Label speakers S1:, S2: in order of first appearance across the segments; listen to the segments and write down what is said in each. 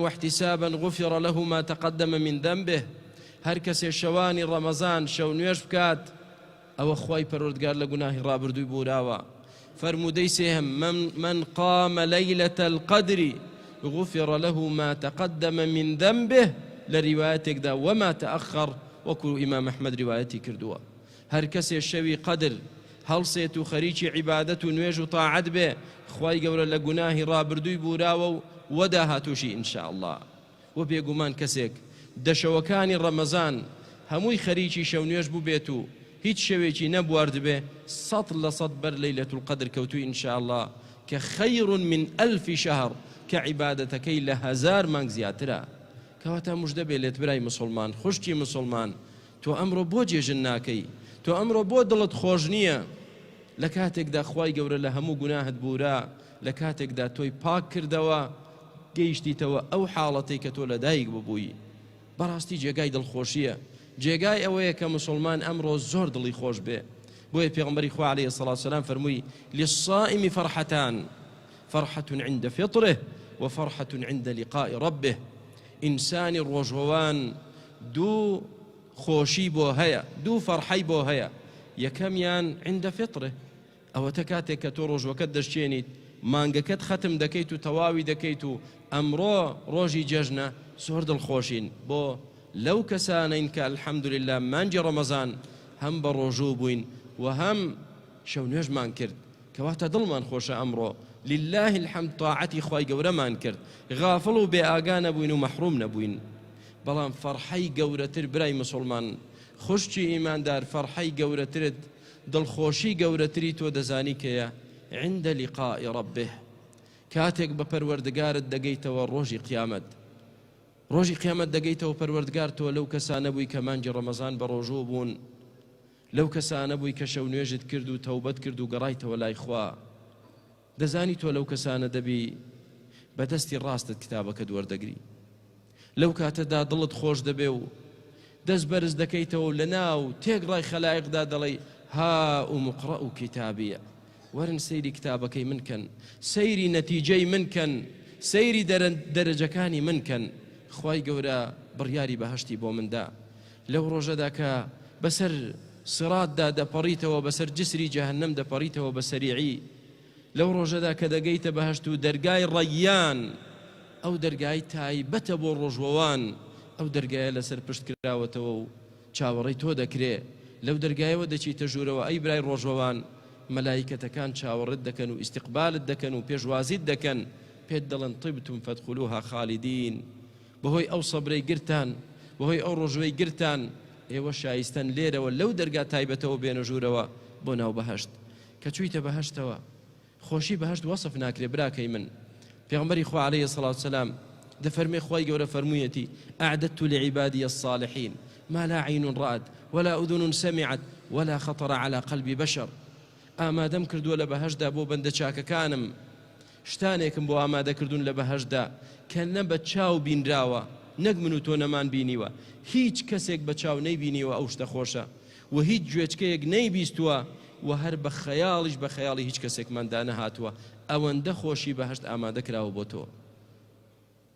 S1: واحتسابا غفر له ما تقدم من ذنبه. هەر کەسێ شەوانی ڕەمەزان شەو نوێژ بکات ئەوە خوای پەروەردگار لە گوناهی ڕابردووی بوراوە. فرمودەی سێهم من قام ليلة القدر غفر له ما تقدم من ذنبه لروايتك دا وما تأخر وكل إمام أحمد روايتي كردوا. هر كسي الشوي قدر هل سيتو خريج عبادة نويج طاعت به خواي قول لقناه رابردوي براو وداها توشي إن شاء الله. وبيقومان كسيك دشوكاني رمضان هموي خريجي شو نويج بو بيتو هیچ شوێکی نەبوارد بێ 100% بەر لەیلەة القەدر کەوتووی إن شاء الله کە خەیر من 1000 شهر کە عیبادەتەکەی لە 1000 مانگ زیاترە. کەواتە موژدە بێ لێت برای مسلمان خوشکی مسلمان تۆ ئەمڕۆ بۆ جێژن ناکەی تۆ ئەمڕۆ بۆ دڵت خۆش نییە لە کاتێکدا خوای گەورە لە هەموو گوناهت بورا لە کاتێکدا تۆی پاک کردەوە گەیشتیتەوە ئەو حاڵەتەی کە تۆ لەدایک ببووی. بەڕاستی جێگای دڵخۆشیە جێگای ئەوەیە کە مسلمان ئەمڕۆ زۆر دڵی خۆش بێ. بۆیە پێغەمبەری خوا عەلەیهی الصلاة والسلام فەرمووی للصائم فرحتان فرحة عند فطره وفرحة عند لقاء ربه. ئینسانی ڕۆژهۆوان دوو خۆشی بۆ هەیە دوو فەرحەی بۆ هەیە. یەکەمیان عند فطره ئەوەتە کاتێک کە تۆ ڕۆژوەکەت دەشتێنیت مانگەکەت ختم دەکەیت و تەواوی دەکەیت و ئەمڕۆ ڕۆژی جەژنە زۆر دڵخۆشین بۆ لەو کەسانەین کە الحەمدولله مانگی ڕەمەزان هەم بە ڕۆژوو بووین و هەم شەو نوێژمان کرد کەواتە دڵمان خۆشە ئەمڕۆ لله الحەمد تاعەتی خوای گەورەمان کرد غافڵ و بێ ئاگا نەبووین و مەحروم نەبووین. بەڵام فەرحەی گەورەتر برای مسلمان خوشکی ئیماندار فەرحەی گەورەترت دڵخۆشی گەورەتری تۆ دەزانی کەیە عند لقاء ربه کاتێک بە پەروەردگارت دەگەیتەوە ڕۆژی قیامەت. ڕۆژی قیامەت دەگەیتەوە پەروەردگار تۆ لەو کەسانە بووی کە مانگی ڕەمەزان بە ڕۆژوو بوون لەو کەسانە بووی کە شەو نوێژت کرد و تەوبەت کرد و گەڕایتەوە لای خوا. دەزانی تۆ لەو کەسانە دەبی بەدەستی ڕاستت کتابەکەت وەردەگری لەو کاتەدا دڵت خۆش دەبێ و دەست بەرز دەکەیتەوە لە ناو تێگڕای خەلایقدا دەڵێی ها ئومقڕە و کتابیە وەرن سەیری کتابەکەی من کەن سەیری نەتیجەی من کەن سەیری دەرەجەکانی من کەن. خوای گەورە بڕیاری بەهەشتی بۆ مندا لەو ڕۆژەدا کە بەسەر سراتدا دەپەڕیتەوە بەسەر جسری جەهەنەم دەپەڕیتەوە بە سەریعی لەو ڕۆژەدا کە دەگەیتە بەهەشت و دەرگای ڕەیان ئەو دەرگای تایبەتە بۆ ڕۆژوەوان ئەو دەرگایە لەسەر پشت کراوەتەوە و چاوەڕێی تۆ دەکرێ لەو دەرگایەوە دەچیتە ژوورەوە ئەی برای ڕۆژوەوان مەلایکەتەکان چاوەڕێت دەکەن و ئیستیقبالت دەکەن و پێشوازیت دەکەن پێت دەڵێن طیبتم فەدخولوها خالیدین بەهۆی ئەو سەبرەی گرتان بەهۆی ئەو ڕۆژوەی گرتان ئێوە شایستەن لێرەوە لەو دەرگا تایبەتەوە بێنە ژوورەوە بۆ ناو بەهەشت. کە چوویتە بەهەشتەوە خۆشی بەهەشت وەسف ناکرێ براکەی من. پێغەمبەری خوا عەلەیهی الصلاة والسلام دەفەرمێ خوای گەورە فەرموویەتی أعددت لعبادي الصالحين ما لا عين رأت ولا أذن سمعت ولا خطر على قلب بشر. ئامادەم کردووە لە بەهەشتدا بۆ بەندە چاکەکانم شتانێکم بۆ ئامادەکردوون لە بەهەشتدا کە نە بە چاو بینراوە نەک من و تۆ نەمان بینیوە هیچ کەسێک بە چاو نەیبینیوە ئەو شتە خۆشە و هیچ گوێچکەیەک نەیبیستووە و هەر بە خەیاڵیش بە خەیاڵی هیچ کەسێکماندا نەهاتووە. ئەوەندە خۆشی بەهەشت ئامادە کراوە بۆ تۆ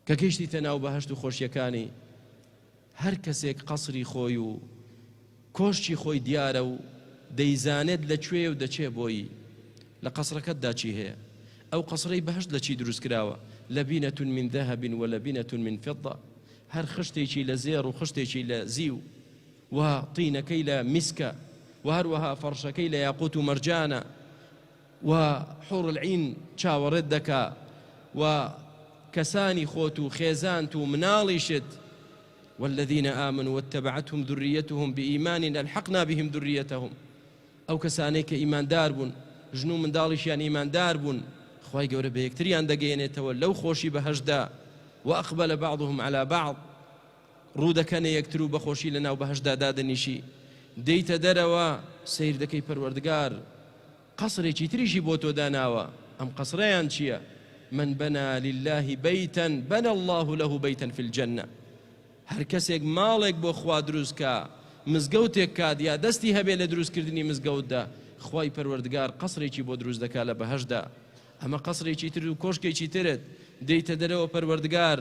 S1: کە گەیشتیتە ناو بەهەشت و خۆشیەکانی هەر کەسێک قەسری خۆی و کۆشتی خۆی دیارە و دەیزانێت لەکوێ و دەچێ بۆی. لە قەسرەکەتدا چی هەیە؟ ئەو قەسرەی بەهەشت لە چی دروست کراوە؟ لەبینەة من ذهب ولبینەة من فضة هەر خشتێکی لە زێڕ و خشتێکی لە زیو و تینەکەی لە میسکە و هەروەها فەرشەکەی لە یاقوت و مەرجانە و حور العین چاوەڕێت دەکا و کەسانی خۆت و خێزانت و مناڵیشت والذين آمنوا واتبعتهم ذريتهم بإيمان ألحقنا بهم ذريتهم. ئەو کەسانەی کە ئیماندار بوون ژن و منداڵیشیان ئیماندار بوون خوای گەورە بە یەکتریان دەگەیەنێتەوە لەو خۆشی بەهەشتدا وأقبل بعضهم على بعض ڕوو دەکەنە یەکتر و بەخۆشی لە ناو بەهەشتدا دادەنیشی. دەیتە دەرەوە سیر دەکەی پەروەردگار قەسرێکی تریشی بۆ تۆ داناوە. ئەم قەسرەیان چییە؟ من بنا لله بيتا بنى الله له بيتا في الجنة. هەر کەسێک ماڵێک بۆ خوا دروست کە مزگەوتێک کات یا دەستی هەبێ لە دروستکردنی مزگەوتدا خوای پەروەردگار قەسرێکی بۆ دروست دەکا لە بەهەشتدا. ئەمە قەسرێکی تر و کۆشکێکی ترت دەیتە دەرەوە پەروەردگار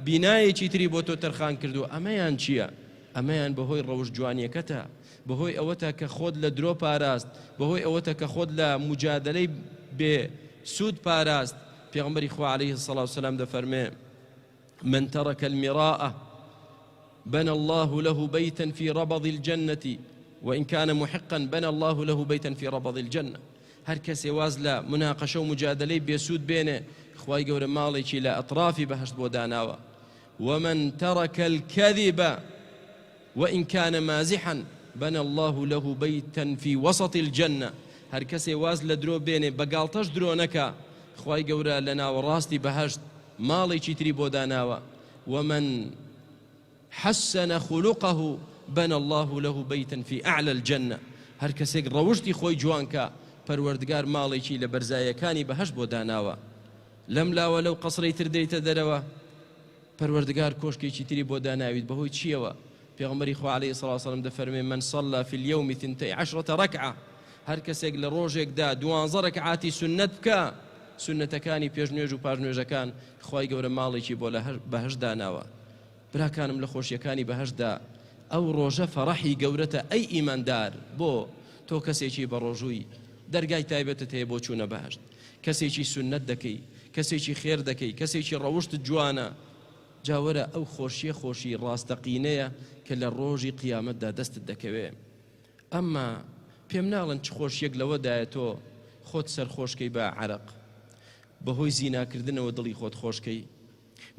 S1: بینایەکی تری بۆ تۆ تەرخان کردو ئەمەیان چییە؟ ئەمەیان بەهۆی ڕەوش جوانیەکەتە، بەهۆی ئەوەتە کە خۆت لە درۆ پاراست، بەهۆی ئەوەتە کە خۆت لە مجادلەی بێ سوود پاراست. پێغەمبەری خوا عەلەیهی السەڵاتو وەسەلام دەفەرمێ من ترك المراءة بنى الله له بيتا في ربض الجنة وإن كان محقا بنى الله له بيتا في ربض الجنة. هر کەسێ واز لە مناقەشە و مجادلەی بێسوود بێنێ خوای گەورە ماڵێکی لە ئەطرافی بەهەشت بۆ داناوە. ومن ترك الكذب وإن كان مازحا بنى الله له بيتا في وسط الجنة. هر کەسێ واز لە درۆ بێنێ بەگاڵتەش درۆ نەکا خوای گەورە لە ناوەڕاستی بەهەشت ماڵێکی تری بۆ داناوە. ومن حسن خلقه بنى الله له بيتا في أعلى الجنة. هر کەسێک ڕەوشتی خۆی جوانکە پەروەردگار ماڵێکی لە بەرزایەکانی بەهەشت بۆ داناوە. لەم لاوە لەو قەسرەی تر دەیتە دەرەوە پەروەردگار کۆشکێکی تری بۆ داناویت بەهۆی چیەوە؟ پێغەمبەری خوا عەلەیهی السەڵاتو وەسەلام دەفەرمێ من صلى في اليوم 12 ركعة. هر کەسێک لە ڕۆژێکدا 12 ڕەکعاتی سنت بکە سنەتەکانی پێشنوێژ و پاشنوێژەکان خوای گەورە ماڵێکی بۆ لە بەهەشت داناوە. براکانم لە خۆشیەکانی بەهەشتدا ئەو ڕۆژە فەڕەحی گەورەتە ئەی ئیماندار بۆ تۆ کەسێکی بە ڕۆژووی دەرگای تایبەتت هەیە بۆ چوونە بەهەشت، کەسێکی سنت دەکەی، کەسێکی خێر دەکەی، کەسێکی ڕەوشت جوانە، جاوەرە ئەو خۆشیە خۆشی ڕاستەقینەیە کە لە ڕۆژی قیامەتدا دەستت دەکەوێ. ئەمما پێم ناڵن چ خۆشیەک لەوەدایە تۆ خۆت سەرخۆشکەی بە عەرەق، بەهۆی زیناکردنەوە دڵی خۆت خۆشکەی،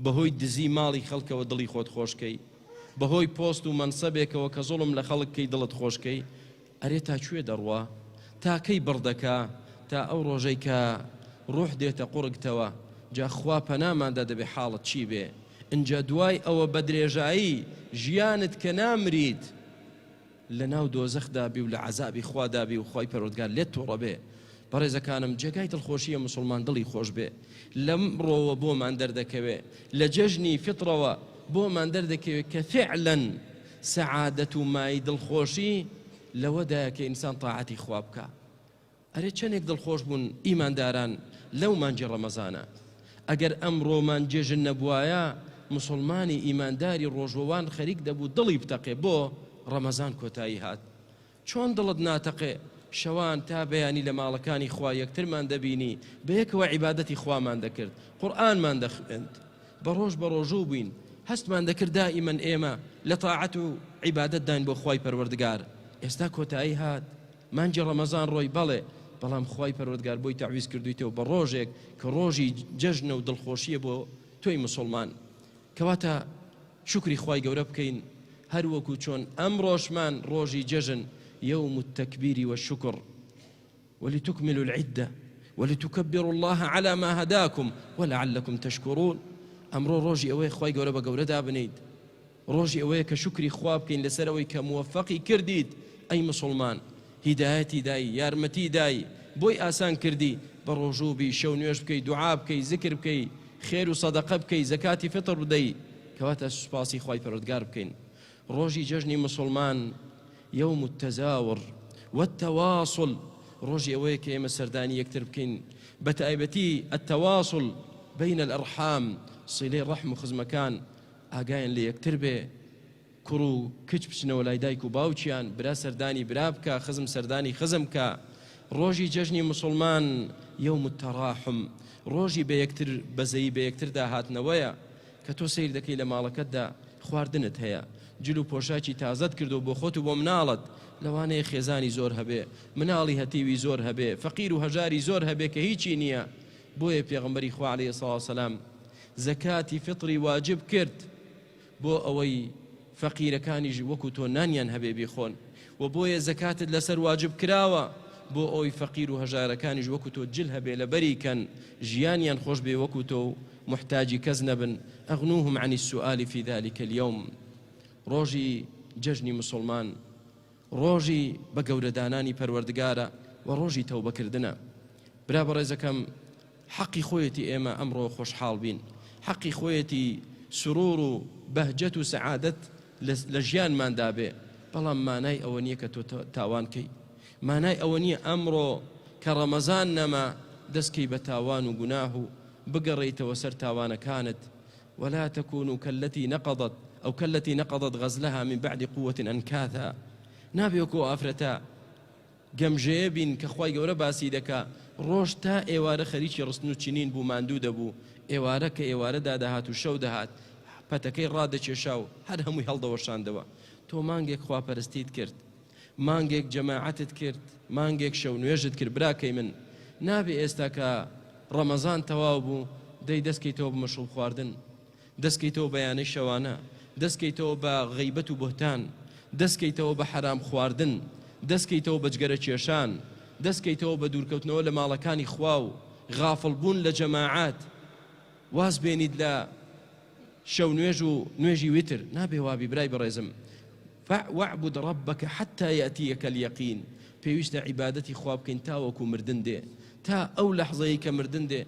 S1: بەهۆی دزی ماڵی خەڵکەوە دڵی خۆت خۆشکەی، بەهۆی پۆست و مەنسەبێکەوە کە زوڵم لە خەڵکەی دڵت خۆشکەی. ئەرێ تا کوێ دەڕوا؟ تا کەی بڕدەکا؟ تا ئەو ڕۆژەی کە ڕوح دێتە قوڕگتەوە جا خوا پەناماندا دەبێ حاڵت چی بێ. ئینجا دوای ئەوە بە درێژایی ژیانت کە نامریت لە ناو دۆزەخدا بی و لە عەزابی خوادا بی و خوای پەروەردگار لێت تووڕە بێ. بەڕێزەکانم جێگای دڵخۆشیە مسلمان دڵی خۆش بێ. لەم ڕۆوە بۆمان دەردەکەوێ، لە جەژنی فطرەوە بۆمان دەردەکەوێت کە فعلاً سەعادەت و مای دڵخۆشی لەوەدایە کە ئینسان تاعەتی خوا بکە. ئەرێ چەندێک دڵخۆش بوون ئیمانداران لەو مانجی ڕەمەزانە. ئەگەر ئەم ڕۆمان جێژن نەبوایە مسلمانی ئیمانداری ڕۆژوەوان خەریک دەبوو دڵی بتەقێ بۆ ڕەمەزان کۆتایی هات. چۆن دڵت ناتەقێ شەوان تا بەیانی لە ماڵەکانی خوا یەکترمان دەبینی بەیەکەوە عیبادەتی خوامان دەکرد، قورئانمان دەخوێند، بەڕۆژ بە ڕۆژوو بووین، هەستمان دەکرد دائیمەن ئێمە لە تاعەت و عیبادەت داین بۆ خوای پەروەردگار. ئێستا کۆتایی هات مانجی ڕەمەزان ڕۆی بەڵێ، بەڵام خوای پەروەردگار بۆی تەعویز کردویتەوە بە ڕۆژێک کە ڕۆژی جەژنە و دڵخۆشیە بۆ تۆی مسلمان. کەواتە شکری خوای گەورە بکەین هەر وەکو چۆن ئەم ڕۆژمان ڕۆژی جەژن يوم التكبير والشكر ولتكملوا العدة ولتكبروا الله على ما هداكم ولعلكم تشكرون. ئەمڕۆ ڕۆژی ئەوەیە خوای گەورە بە گەورەدا بنیت، ڕۆژی ئەوەیە کە شکری خوا بکەین لەسەر ئەوەی کە موفقی کردیت ئەی مسلمان، هیدایەتی دایی، یارمەتی دایی، بۆی ئاسان کردی بە ڕۆژوو بی، شەو نوێژ بکەی، دوعا بکەی، زکر بکەی، خێر و سەدەقە بکەی، زەکاتی فطر بدەی، کەواتە سوپاسی خوای پەروەردگار بکەین. ڕۆژی جەژنی مسلمان يوم التزاور والتواصل، ڕۆژی ئەوەیە کە ئێمە سەردانی یەکتر بکەین، بەتایبەتی التواصل بين الأرحام، صلەی ڕەحم و خزمەکان ئاگایان لە یەکتر بێ، کوڕ و کچ بچنەوە لای دایک و باوکیان، برا سەردانی برا بکە، خزم سەردانی خزم کە. ڕۆژی جەژنی مسلمان يوم التراحم، ڕۆژی بە یەکتر بەزەیی بە یەکتردا هاتنەوەیە کە تۆ سەیر دەکەی لە ماڵەکەتدا خواردنت هەیە، جل و پۆشاکی تازەت کردو بۆ خۆت و بۆ مناڵت، لەوانەیە خێزانی زۆر هەبێ، مناڵی هەتیوی زۆر هەبێ، فەقیر و هەژاری زۆر هەبێ کە هیچی نییە. بۆیە پێغەمبەری خوا عەلەیهی السەڵاتو وەسەلام زەکاتی فطری واجب کرد بۆ ئەوەی فەقیرەکانیش وەکو تۆ نانیان هەبێ بیخۆن، و بۆیە زەکاتت لەسەر واجب کراوە بۆ ئەوەی فەقیر و هەژارەکانیش وەکو تۆ جل هەبێ لە بەری کەن، ژیانیان خۆش بێ وەکو تۆ، محتاجی کەس نەبن. ئەغنوهم عن السؤال في ذلك اليوم. ڕۆژی جەژنی مسلمان ڕۆژی بە گەورەدانانی پەروەردگارە و ڕۆژی تەوبەکردنە. برا بەڕێزەکەم حەقی خۆیەتی ئێمە ئەمڕۆ خۆشحاڵ بین، حەقی خۆیەتی سرور و بەهجەت و سەعادەت لە ژیانماندا بێ، بەڵام مانای ئەوە نییە کە تۆ تاوانکەی، مانای ئەوە نییە ئەمڕۆ کە ڕەمەزان نەما دەستکەی بە تاوان و گوناه و بگەڕێیتەوە سەر تاوانەکانت. ولا تكونوا كالتي نقضت غزلها من بعد قوة أنكاثا. نابێکۆ ئافرەتە گەمژەیە بین کە خوای گەورە باسی دەکا ڕۆژ تا ئێوارە خەریکی ڕستن و چینین بوو ماندوو دەبوو، ئێوارە کە ئێوارەدا دەهات و شەو دەهات پەتەکەی ڕادەکێشا و هەر هەمووی هەڵدەوەشاندەوە. تۆ مانگێک خواپەرستیت کرد، مانگێک جەماعەتت کرد، مانگێک شەو نوێژت کرد، براکەی من نابێ ئێستا کە ڕەمەزان تەواو بوو دەی دەستکەیتەوە بە مەشروب خواردن، دەستکەیتەوە بەیانەی شەوانە، دەستکەیتەوە بە غەیبەت و بوهتان، دەستکەیتەوە بە حرام خواردن، دەستکەیتەوە بە جگەرە کێشان، دەستکەیتەوە بە دوورکەوتنەوە لە ماڵەکانی خوا و غافڵبوون لە جەماعات، واز بێنیت لە شەو نوێژ و نوێژی وتر. نابێ وابی برای بەڕێزم. واعبد ربك حتى يأتيك اليقين. پێویستە عیبادەتی خوا بکەین تاوەکو مردن دێ، تا ئەو لەحظەیە کە مردن دێ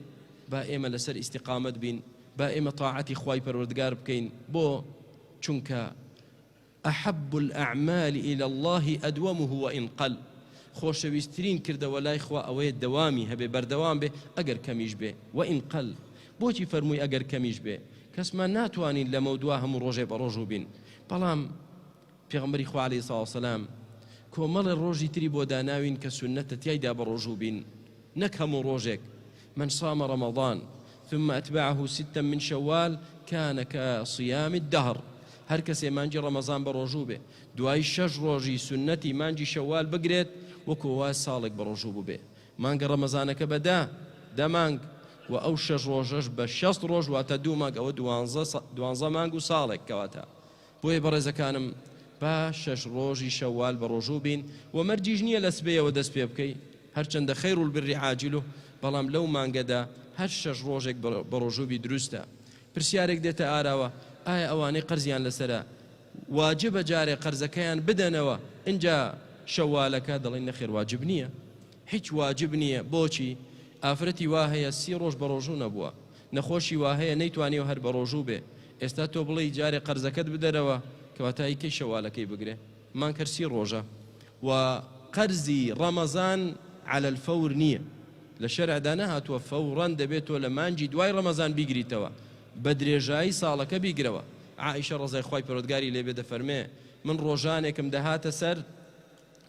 S1: با ئێمە لەسەر ئیستیقامەت بین، با ئێمە تاعەتی خوای پەروەردگار بکەین. بۆ چونکە أحب الأعمال إلى الله أدومه وإن قل. خۆشەویستترین کردەوە لای خوا ئەوەیە دەوامی هەبێ، بەردەوام بێ ئەگەر کەمیش بێ. وإن قل بۆچی فەرمووی ئەگەر کەمیش بێ؟ کەسمان ناتوانین لەمە دووە هەموو ڕۆژێ بە ڕۆژ و بین. بەڵام پێغەمبەری خوا عەلەیهی سڵاو وسەلام کۆمەڵی ڕۆژی تری بۆ داناوین کە سونەتە تیایدا بە ڕۆژ و بین، نەک هەموو ڕۆژێک. من صام رمضان ثم أتبعه 6 من شوال كان كصيام الدهر. هەر کەسێ مانجی ڕەمەزان بە ڕۆژوو بێ، دوای 6 ڕۆژی سونەتی مانجی شەوال بگرێت وەکو وای ساڵێک بە ڕۆژوو بووبێ. مانگە ڕەمەزانەکە بەدا دەمانگ و ئەو 6 ڕۆژەش بە 60 ڕۆژ واتە 2 مانگ، ئەوە 12 مانگ و ساڵێک کەواتە. بۆیە بەڕێزەکانم با 6 ڕۆژی شەوال بە ڕۆژوو بین و مەرجیش نییە لە سبەیەوە دەست پێ بکەی، هەرچەندە خەیر البری عاجلو، بەڵام لەو مانگەدا هەر 6 ڕۆژێک بە ڕۆژووبی دروستە. پرسیارێک دێتە ئاراوە، ئایا ئەوانەی قەرزیان لەسەرە واجبە جارێ قەرزەکەیان بدەنەوە ئینجا شەوالەکە؟ دەڵێن نەخێر واجب نییە، هیچ واجب نییە. بۆچی؟ ئافرەتی وا هەیە 30 ڕۆژ بە ڕۆژوو نەبووە، نەخۆشی وا هەیە نەیتوانیەوە هەر بە ڕۆژوو بێ. ئێستا تۆ بڵێ جارێ قەرزەکەت بدەرەوە کەواتە کەی شەوالەکەی بگرێ؟ مانکە 30 ڕۆژە. و قەرزی ڕەمەزان على الفور نییە، لە شەرعدا نەهاتووە فەوڕەن دەبێت تۆ لە مانجی دوای ڕەمەزان بیگریتەوە، بە درێژایی ساڵەکە بیگرەوە. عائیشە ڕەزای خوای پەروەردگاری لێبێ دەفەرمێ من ڕۆژانێکم دەهاتە سەر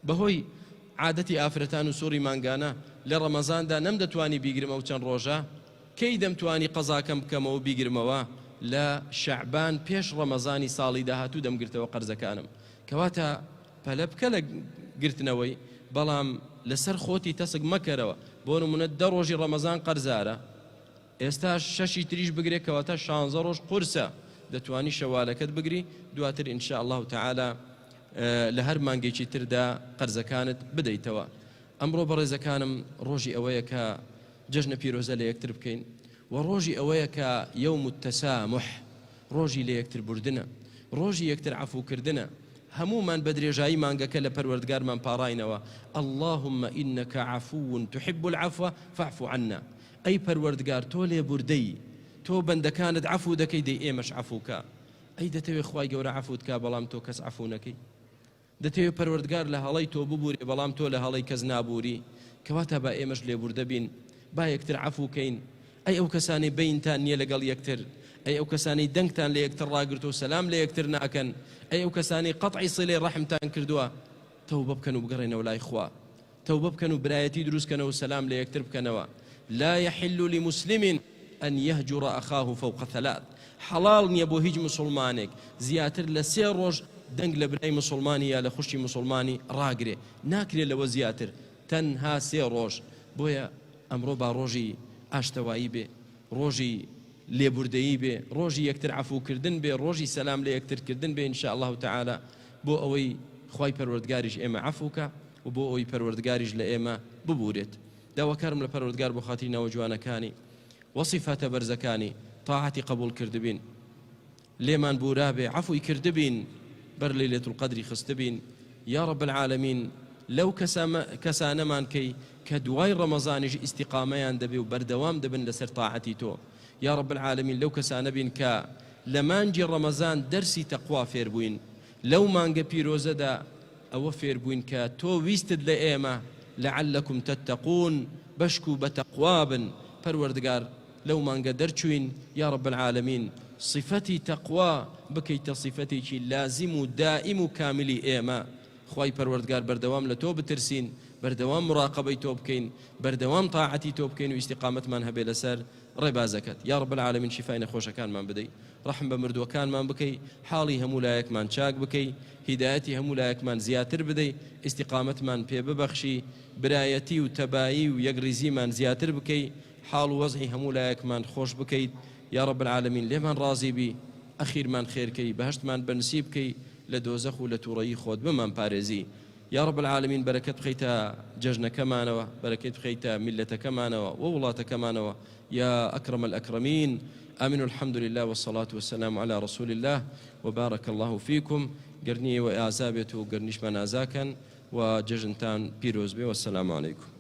S1: بەهۆی عادەتی ئافرەتان و سوڕی مانگانە لە ڕەمەزاندا نەم دەتوانی بیگرمە و چەند ڕۆژە کەی دەمتوانی قەزاکەم بکەمەوە بیگرمەوە لە شەعبان پێش ڕەمەزانی ساڵی داهاتوو دەمگرتەوە قەرزەکانم. کەواتە پەلە بکە لە گرتنەوەی، بەڵام لەسەر خۆتی تەسک مەکەرەوە. بۆ نمونە 10 ڕۆژی ڕەمەزان قەرزارە، ئێستا 6 تریش بگرێت کەواتە 16 ڕۆژ قورسە، دەتوانی شەوالەکەت بگری، دواتر ئینشاء الله تعالى لە هەر مانگێکی تردا قەرزەکانت بدەیتەوە. ئەمڕۆ بەڕێزەکانم ڕۆژی ئەوەیە کە جەژنە پیرۆزە لە یەکتر بکەین و ڕۆژی ئەوەیە کە یەوم التەسامح، ڕۆژی لە یەکتر بردنە، ڕۆژی یەکتر عەفوکردنە. هەمومان بە درێژایی مانگەکە لە پەروەردگارمان پاڕاینەوە، اللهم إنك عفو تحب العفو فاعف عنا. ئەی پەروەردگار تۆ لێبوردەی، تۆ بەندەکانت عەفو دەکەی، دەی ئێمەش عەفوکە. ئەی دەتەوێت خوای گەورە عەفوت کا بەڵام تۆ کەس عەفو نەکەی؟ دەتەوێت پەروەردگار لە هەڵەی تۆ ببووری بەڵام تۆ لە هەڵەی کەس نابووری؟ کەواتە با ئێمەش لێبوردە بین، با یەکتر عەفوکەین. ئەی ئەو کەسانی بەینتان نییە لەگەڵ یەکتر، ئەی ئەو کەسانی دەنگتان لە یەکتر ڕاگرت و سەلام لە یەکتر ناکەن، ئەی ئەو کەسانی قەتعی سیلەی ڕەحمتان کردووە، تەوبە بکەن و بگەڕێنەوە لای خوا، تەوبە بکەن و برایەتی دروستکەنەوە و سەلام لە یەکتر بکەنەوە. لا يحل لمسلم أن يهجر أخاه فوق 3. حلال نییە بۆ هیچ مسلمانێک زیاتر لە 3 ڕۆژ دەنگ لە برای مسلمانی یا لە خوشتی مسلمانی ڕاگرێ، ناکرێت لەوە زیاتر، تەنها 3 ڕۆژ. بۆیە ئەمڕۆ با ڕۆژی ئاشتەوایی بێ، ڕۆژی لێبوردەیی بێ، ڕۆژی یەکتر عەفوکردن بێ، ڕۆژی سەلام لە یەکترکردن بێ ئینشاء الله تعالى، بۆ ئەوەی خوای پەروەردگاریش ئێمە عەفوکە و بۆ ئەوەی پەروەردگاریش لە ئێمە ببورێت. داواکارم لە پەروەردگار بۆ خاتری ناوە جوانەکانی وەصیفاتە بەرزەکانی تاعەتی قبول کردبین، لێمان بورابێ، عەفوی کردبین، بەر لەیلەتول قەدری خستبین. یا رب العالمین لەو کەسانەمان کەی کە دوای ڕەمەزانیش ئیستیقامەیان دەبێ و بەردەوام دەبن لەسەر تاعەتی تۆ. یا رب العالمین لەو کەسانە بین کە لە مانجی ڕەمەزان دەرسی تەقوا فێر بووین، لەو مانگە پیرۆزەدا ئەوە فێر بووین کە تۆ ویستت لە ئێمە لعلكم تتقون، بەشک و بەتەقوا بن. پەروەردگار لەو مانگە دەرچوین، یا رب العالمین صفەتی تەقوا بکەیتە صفەتێکی لازم و دائم و کاملی ئێمە. خوای پەروەردگار بەردەوام لە تۆ بترسین، بەردەوام مراقبەی تۆ بکەین، بەردەوام تاعەتی تۆ بکەین و ئیستیقامەتمان هەبێ لەسەر ڕێبازەکەت. یا رب العالمین شیفای نەخۆشەکانمان بدەی، ڕەحم بە مردووەکانمان بکەی، حاڵی هەموو لایەکمان چاک بکەی، هیدایەتی هەموو لایەکمان زیاتر بدەی، ئیستیقامەتمان پێ ببەخشی، برایەتی و تەبایی و یەکریزیمان زیاتر بکەی، حاڵ و وەزعی هەموو لایەکمان خۆش بکەیت. یا رب العالمین لێمان ڕازی بی، ئەخیرمان خێرکەی، بەهشتمان بەنسیب بکەی، لە دۆزەخ و لە تووڕەیی خۆت بمان پارێزی. یا رب العالمین بەرەکەت بخەیتە جەژنەکەمانەوە، بەرەکەت بخەیتە میلەتەکەمانەوە و وڵاتەکەمانەوە یا ئەکرەم الأکرەمین. آمين والحمد لله والصلاة والسلام على رسول الله وبارك الله فيكم. قرني وإعزابته وقرنيش من أزاكا وججنتان بيروز بي والسلام عليكم.